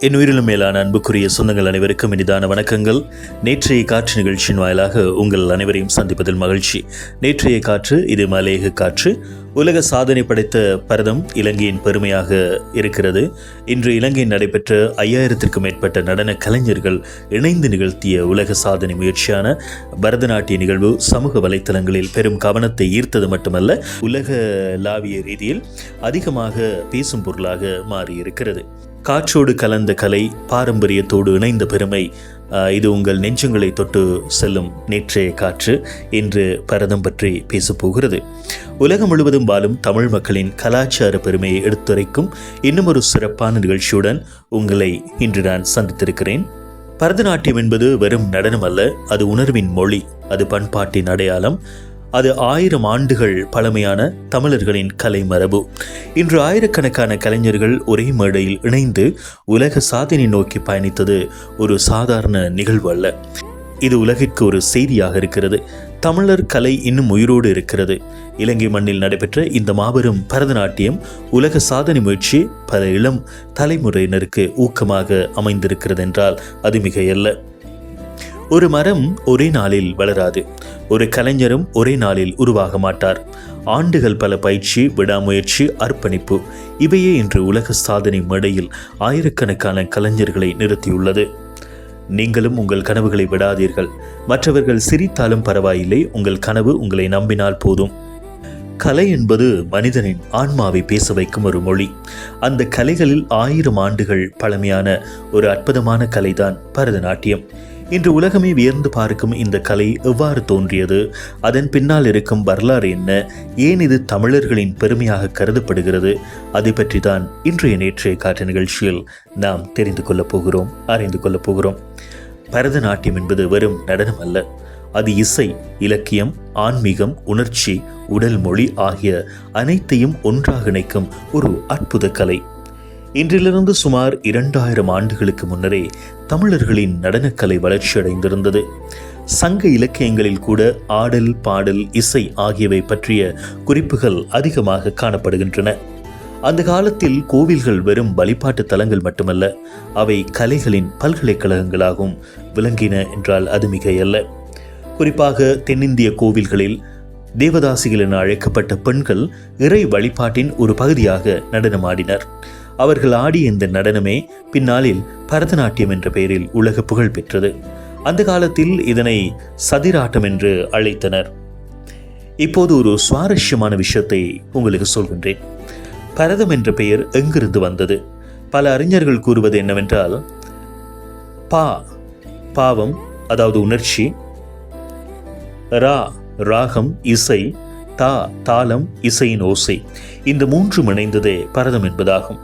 என் உயிரிலும் மேலான அன்புக்குரிய சொந்தங்கள் அனைவருக்கும் இனிதான வணக்கங்கள். நேற்றைய காற்று நிகழ்ச்சியின் வாயிலாக உங்கள் அனைவரையும் சந்திப்பதில் மகிழ்ச்சி. நேற்றைய காற்று இது மலையக காற்று. உலக சாதனை படைத்த பரதம் இலங்கையின் பெருமையாக இருக்கிறது. இன்று இலங்கையில் நடைபெற்ற 5000க்கும் மேற்பட்ட நடன கலைஞர்கள் இணைந்து நிகழ்த்திய உலக சாதனை முயற்சியான பரதநாட்டிய நிகழ்வு சமூக வலைத்தளங்களில் பெரும் கவனத்தை ஈர்த்தது மட்டுமல்ல, உலகளாவிய ரீதியில் அதிகமாக பேசும் பொருளாக மாறியிருக்கிறது. காற்றோடு கலந்த கலை, பாரம்பரியத்தோடு இணைந்த பெருமை, இது உங்கள் நெஞ்சங்களை தொட்டு செல்லும் நேற்றைய காற்று இன்று பரதம் பற்றி பேசப்போகிறது. உலகம் முழுவதும் வாழும் தமிழ் மக்களின் கலாச்சார பெருமையை எடுத்துரைக்கும் இன்னும் ஒரு சிறப்பான நிகழ்ச்சியுடன் உங்களை இன்று நான் சந்தித்திருக்கிறேன். பரதநாட்டியம் என்பது வெறும் நடனம் அல்ல, அது உணர்வின் மொழி, அது பண்பாட்டின் அடையாளம், அது 1000 ஆண்டுகள் பழமையான தமிழர்களின் கலை மரபு. இன்று ஆயிரக்கணக்கான கலைஞர்கள் ஒரே மேடையில் இணைந்து உலக சாதனை நோக்கி பயணித்தது ஒரு சாதாரண நிகழ்வு அல்ல. இது உலகிற்கு ஒரு செய்தியாக இருக்கிறது. தமிழர் கலை இன்னும் உயிரோடு இருக்கிறது. இலங்கை மண்ணில் நடைபெற்ற இந்த மாபெரும் பரதநாட்டியம் உலக சாதனை முயற்சி பல இளம் தலைமுறையினருக்கு ஊக்கமாக அமைந்திருக்கிறது என்றால் அது மிகையல்ல. ஒரு மரம் ஒரே நாளில் வளராது, ஒரு கலைஞரும் ஒரே நாளில் உருவாக மாட்டார். ஆண்டுகள் பல பயிற்சி, விடாமுயற்சி, அர்ப்பணிப்பு, இவையே இன்று உலக சாதனை மேடையில் ஆயிரக்கணக்கான கலைஞர்களை நிறுத்தியுள்ளது. நீங்களும் உங்கள் கனவுகளை விடாதீர்கள். மற்றவர்கள் சிரித்தாலும் பரவாயில்லை, உங்கள் கனவு உங்களை நம்பினால் போதும். கலை என்பது மனிதனின் ஆன்மாவை பேச வைக்கும் ஒரு மொழி. அந்த கலைகளில் 1000 ஆண்டுகள் பழமையான ஒரு அற்புதமான கலைதான் பரதநாட்டியம். இன்று உலகமே வியந்து பார்க்கும் இந்த கலை எவ்வாறு தோன்றியது, அதன் பின்னால் இருக்கும் வரலாறு என்ன, ஏன் இது தமிழர்களின் பெருமையாக கருதப்படுகிறது, அதை பற்றி தான் இன்றைய நேற்றைய காற்று நிகழ்ச்சியில் நாம் தெரிந்து கொள்ளப் போகிறோம், அறிந்து கொள்ளப் போகிறோம். பரதநாட்டியம் என்பது வெறும் நடனம் அல்ல, அது இசை, இலக்கியம், ஆன்மீகம், உணர்ச்சி, உடல் மொழி ஆகிய அனைத்தையும் ஒன்றாக இணைக்கும் ஒரு அற்புத கலை. இன்றிலிருந்து சுமார் 2000 ஆண்டுகளுக்கு முன்னரே தமிழர்களின் நடனக்கலை வளர்ச்சியடைந்திருந்தது. சங்க இலக்கியங்களில் கூட ஆடல், பாடல், இசை ஆகியவை பற்றிய குறிப்புகள் அதிகமாக காணப்படுகின்றன. அந்த காலத்தில் கோவில்கள் வெறும் வழிபாட்டு தலங்கள் மட்டுமல்ல, அவை கலைகளின் பல்கலைக்கழகங்களாகவும் விளங்கின என்றால் அது மிகையல்ல. குறிப்பாக தென்னிந்திய கோவில்களில் தேவதாசிகள் என அழைக்கப்பட்ட பெண்கள் இறை வழிபாட்டின் ஒரு பகுதியாக நடனமாடினர். அவர்கள் ஆடிய இந்த நடனமே பின்னாளில் பரதநாட்டியம் என்ற பெயரில் உலக புகழ் பெற்றது. அந்த காலத்தில் இதனை சதிராட்டம் என்று அழைத்தனர். இப்போது ஒரு சுவாரஸ்யமான விஷயத்தை உங்களுக்கு சொல்கின்றேன். பரதம் என்ற பெயர் எங்கிருந்து வந்தது? பல அறிஞர்கள் கூறுவது என்னவென்றால், பாவம் அதாவது உணர்ச்சி, ராகம் இசை, தாளம் இசையின் ஓசை, இந்த மூன்றும் இணைந்ததே பரதம் என்பதாகும்.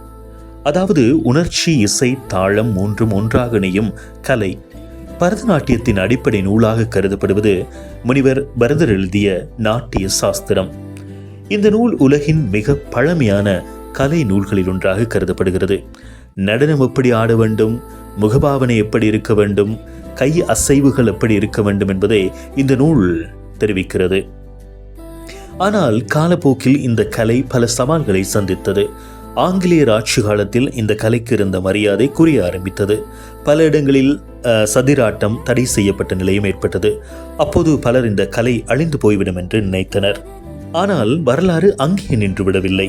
அதாவது உணர்ச்சி, இசை, தாளம் மூன்றும் ஒன்றாக இணையும் கலை. பரதநாட்டியத்தின் அடிப்படை நூலாக கருதப்படுவது முனிவர் பரதர் எழுதிய நாட்டிய சாஸ்திரம். இந்த நூல் உலகின் மிக பழமையான கலை நூல்களில் ஒன்றாக கருதப்படுகிறது. நடனம் எப்படி ஆட வேண்டும், முகபாவனை எப்படி இருக்க வேண்டும், கை அசைவுகள் எப்படி இருக்க வேண்டும் என்பதை இந்த நூல் தெரிவிக்கிறது. ஆனால் காலப்போக்கில் இந்த கலை பல சவால்களை சந்தித்தது. ஆங்கிலேயர் ஆட்சி காலத்தில் இந்த கலைக்கு இருந்த மரியாதை குறைய ஆரம்பித்தது. பல இடங்களில் சதிராட்டம் தடை செய்யப்பட்ட நிலையும் ஏற்பட்டது. அப்போது பலர் இந்த கலை அழிந்து போய்விடும் என்று நினைத்தனர். ஆனால் வரலாறு அங்கே நின்று விடவில்லை.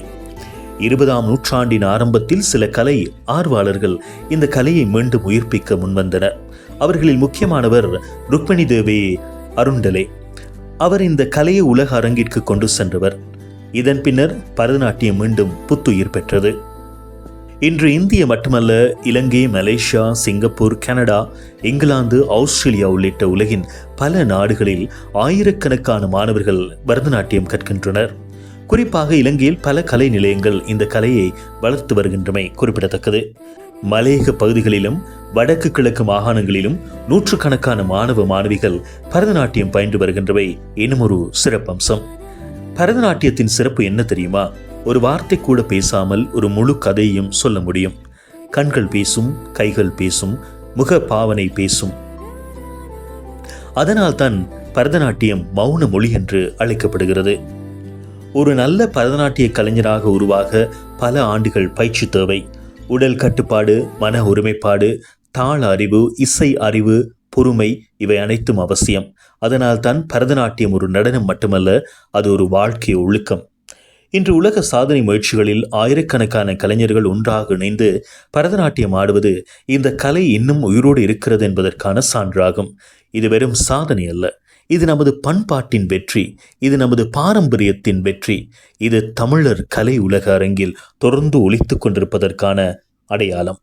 20ஆம் நூற்றாண்டின் ஆரம்பத்தில் சில கலை ஆர்வலர்கள் இந்த கலையை மீண்டும் உயிர்ப்பிக்க முன்வந்தனர். அவர்களில் முக்கியமானவர் ருக்மணி தேவி அருண்டலே. அவர் இந்த கலையை உலக அரங்கிற்கு கொண்டு சென்றவர். இதன் பின்னர் பரதநாட்டியம் மீண்டும் புத்துயிர் பெற்றது. இன்று இந்திய மட்டுமல்ல, Ilangai, Malaysia, Singapore, Canada, England, Australia உள்ளிட்ட உலகின் பல நாடுகளில் ஆயிரக்கணக்கான மாணவர்கள் பரதநாட்டியம் கற்கின்றனர். குறிப்பாக இலங்கையில் பல கலை நிலையங்கள் இந்த கலையை வளர்த்து வருகின்றமை குறிப்பிடத்தக்கது. மலையக பகுதிகளிலும் வடக்கு கிழக்கு மாகாணங்களிலும் நூற்றுக்கணக்கான மாணவ மாணவிகள் பரதநாட்டியம் பயின்று வருகின்றவை இன்னும் ஒரு சிறப்பம்சம். பரதநாட்டியத்தின் சிறப்பு என்ன தெரியுமா? ஒரு வார்த்தை கூட பேசாமல் ஒரு முழு கதையையும் சொல்ல முடியும். கண்கள் பேசும், கைகள் பேசும், முக பாவனை பேசும். அதனால்தான் பரதநாட்டியம் மௌன மொழி என்று அழைக்கப்படுகிறது. ஒரு நல்ல பரதநாட்டிய கலைஞராக உருவாக பல ஆண்டுகள் பயிற்சி தேவை. உடல் கட்டுப்பாடு, மன ஒருமைப்பாடு, தாள அறிவு, இசை அறிவு, பொறுமை இவை அனைத்தும் அவசியம். அதனால்தான் பரதநாட்டியம் ஒரு நடனம் மட்டுமல்ல, அது ஒரு வாழ்க்கை ஒழுக்கம். இன்று உலக சாதனை முயற்சிகளில் ஆயிரக்கணக்கான கலைஞர்கள் ஒன்றாக இணைந்து பரதநாட்டியம் ஆடுவது இந்த கலை இன்னும் உயிரோடு இருக்கிறது என்பதற்கான சான்றாகும். இது வெறும் சாதனை அல்ல, இது நமது பண்பாட்டின் வெற்றி, இது நமது பாரம்பரியத்தின் வெற்றி, இது தமிழர் கலை உலக அரங்கில் தொடர்ந்து ஒலித்துக் கொண்டிருப்பதற்கான அடையாளம்.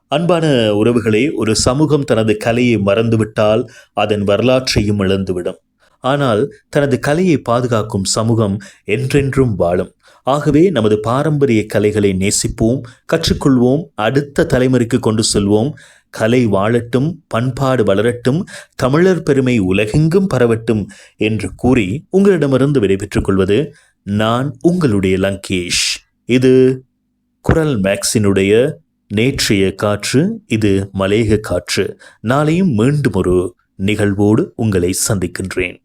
அன்பான உறவுகளே, ஒரு சமூகம் தனது கலையை மறந்துவிட்டால் அதன் வரலாற்றையும் இழந்துவிடும். ஆனால் தனது கலையை பாதுகாக்கும் சமூகம் என்றென்றும் வாழும். ஆகவே நமது பாரம்பரிய கலைகளை நேசிப்போம், கற்றுக்கொள்வோம், அடுத்த தலைமுறைக்கு கொண்டு செல்வோம். கலை வாழட்டும், பண்பாடு வளரட்டும், தமிழர் பெருமை உலகெங்கும் பரவட்டும் என்று கூறி உங்களிடமிருந்து விடைபெற்றுக் கொள்வது நான் உங்களுடைய லங்கேஷ். இது குரல் மேக்ஸினுடைய நேற்றைய காற்று. இது மலேக காற்று. நாளையும் மீண்டும் ஒரு நிகழ்வோடு உங்களை சந்திக்கின்றேன்.